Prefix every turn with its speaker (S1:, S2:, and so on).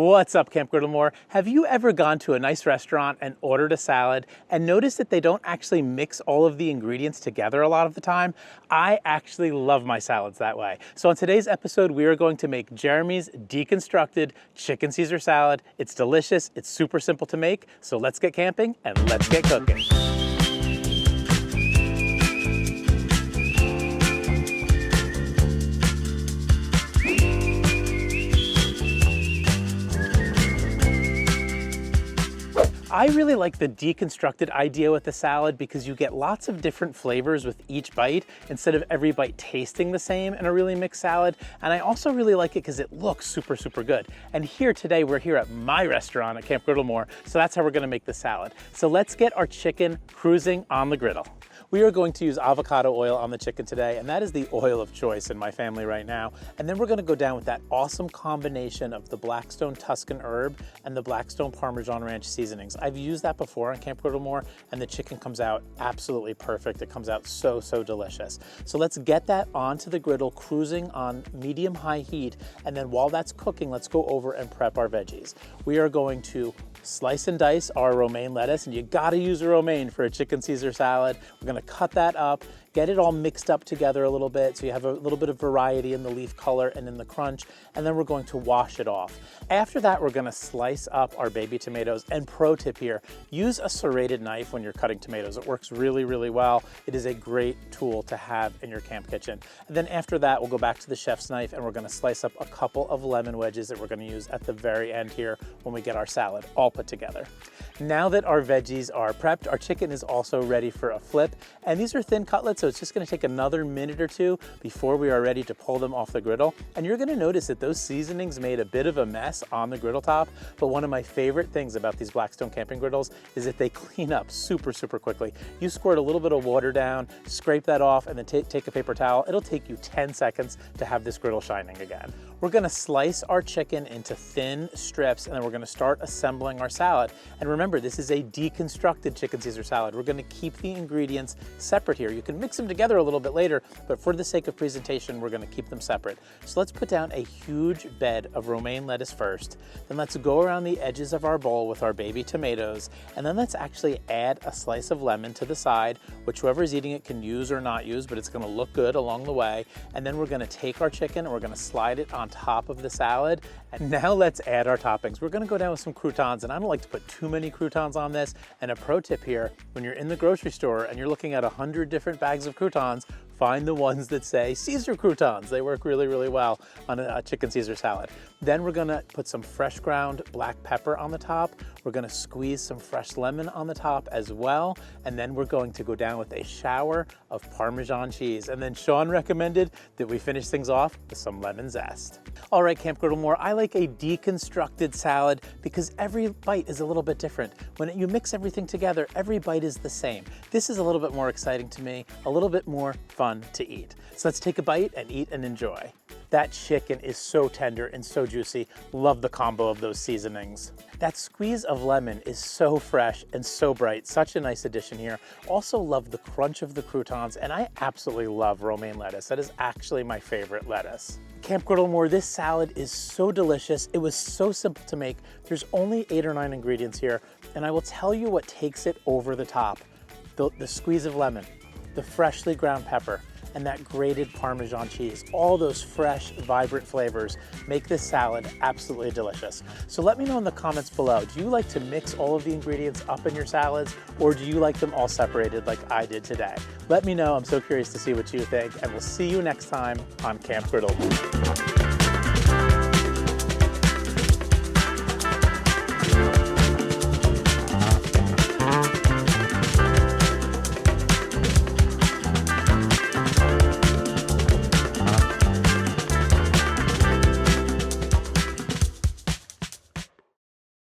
S1: What's up, Camp Griddlemore? Have you ever gone to a nice restaurant and ordered a salad and noticed that they don't actually mix all of the ingredients together a lot of the time? I actually love my salads that way. So on today's episode, we are going to make Jeremy's Deconstructed Chicken Caesar salad. It's delicious, it's super simple to make, so let's get camping and let's get cooking. I really like the deconstructed idea with the salad because you get lots of different flavors with each bite instead of every bite tasting the same in a really mixed salad. And I also really like it because it looks super, super good. And here today, we're here at my restaurant at Camp Griddlemore, so that's how we're gonna make the salad. So let's get our chicken cruising on the griddle. We are going to use avocado oil on the chicken today, and that is the oil of choice in my family right now. And then we're gonna go down with that awesome combination of the Blackstone Tuscan Herb and the Blackstone Parmesan Ranch seasonings. I've used that before on Camp Griddlemore, and the chicken comes out absolutely perfect. It comes out so, so delicious. So let's get that onto the griddle, cruising on medium-high heat, and then while that's cooking, let's go over and prep our veggies. We are going to slice and dice our romaine lettuce, and you gotta use a romaine for a chicken Caesar salad. We're gonna cut that up, get it all mixed up together a little bit so you have a little bit of variety in the leaf color and in the crunch, and then we're going to wash it off. After that, we're gonna slice up our baby tomatoes, and pro tip here, use a serrated knife when you're cutting tomatoes. It works really, really well. It is a great tool to have in your camp kitchen. And then after that, we'll go back to the chef's knife and we're gonna slice up a couple of lemon wedges that we're gonna use at the very end here when we get our salad all put together. Now that our veggies are prepped, our chicken is also ready for a flip, and these are thin cutlets, so it's just gonna take another minute or two before we are ready to pull them off the griddle. And you're gonna notice that those seasonings made a bit of a mess on the griddle top, but one of my favorite things about these Blackstone camping griddles is that they clean up super, super quickly. You squirt a little bit of water down, scrape that off, and then take a paper towel. It'll take you 10 seconds to have this griddle shining again. We're gonna slice our chicken into thin strips, and then we're gonna start assembling our salad. And remember, this is a deconstructed chicken Caesar salad. We're gonna keep the ingredients separate here. You can mix them together a little bit later, but for the sake of presentation, we're gonna keep them separate. So let's put down a huge bed of romaine lettuce first. Then let's go around the edges of our bowl with our baby tomatoes, and then let's actually add a slice of lemon to the side, which whoever's eating it can use or not use, but it's gonna look good along the way. And then we're gonna take our chicken and we're gonna slide it on top of the salad. And now let's add our toppings. We're gonna go down with some croutons, and I don't like to put too many croutons on this. And a pro tip here, when you're in the grocery store and you're looking at 100 different bags of croutons, find the ones that say Caesar croutons. They work really, really well on a chicken Caesar salad. Then we're gonna put some fresh ground black pepper on the top. We're gonna squeeze some fresh lemon on the top as well. And then we're going to go down with a shower of Parmesan cheese. And then Sean recommended that we finish things off with some lemon zest. All right, Camp Griddlemore, I like a deconstructed salad because every bite is a little bit different. When you mix everything together, every bite is the same. This is a little bit more exciting to me, a little bit more fun to eat. So let's take a bite and eat and enjoy. That chicken is so tender and so juicy. Love the combo of those seasonings. That squeeze of lemon is so fresh and so bright. Such a nice addition here. Also love the crunch of the croutons, and I absolutely love romaine lettuce. That is actually my favorite lettuce. Camp Griddlemore, this salad is so delicious. It was so simple to make. There's only 8 or 9 ingredients here, and I will tell you what takes it over the top. The squeeze of lemon, the freshly ground pepper, and that grated Parmesan cheese. All those fresh, vibrant flavors make this salad absolutely delicious. So let me know in the comments below, do you like to mix all of the ingredients up in your salads, or do you like them all separated like I did today? Let me know, I'm so curious to see what you think, and we'll see you next time on Camp Griddle.